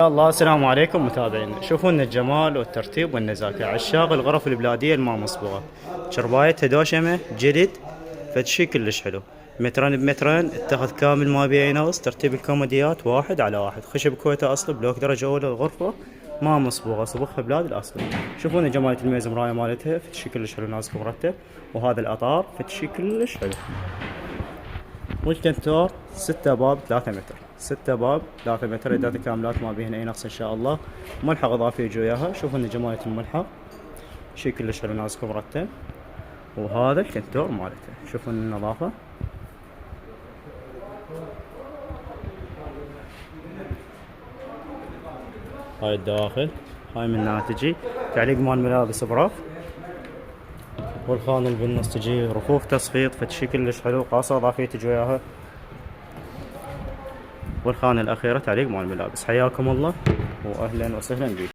الله السلام عليكم متابعينا، شوفوا لنا الجمال والترتيب والنزاكة. عشاق الغرف البلادية الما مصبوغة، شربايتها دوشمة جلد، فد شي كلش حلو. مترين بمترين، اتخذ كامل ما بيه نقص. ترتيب الكوموديات واحد على واحد، خشب كويتي اصلي، بلوك درجة اولى. الغرفة ما مصبوغة، صبغها بلاد الاصلي. شوفونا جمالة الميز مراية مالتها، فد شي كلش حلو نازك مرتب. وهذا الاطار فد شي كلش حلو. والكنتور 6 باب 3 متر، 6 باب 3 متر، إدارة كاملات ما بيهن أي نقص إن شاء الله. ملحق إضافي يجي وياها، شوفوا إن جمالة الملحق شي كلش حلو نازك مرتب. وهذا الكنتور مالته، شوفوا النظافة. هاي الدواخل، هاي من هنا تجي تعليق مال ملابس براف. والخانة اللي بالنص تجي رفوف تصفيط، فد شي كلش حلو. قاصة إضافية تجي وياها. والخانة الأخيرة تعليق مال الملابس. حياكم الله وأهلا وسهلا بكم.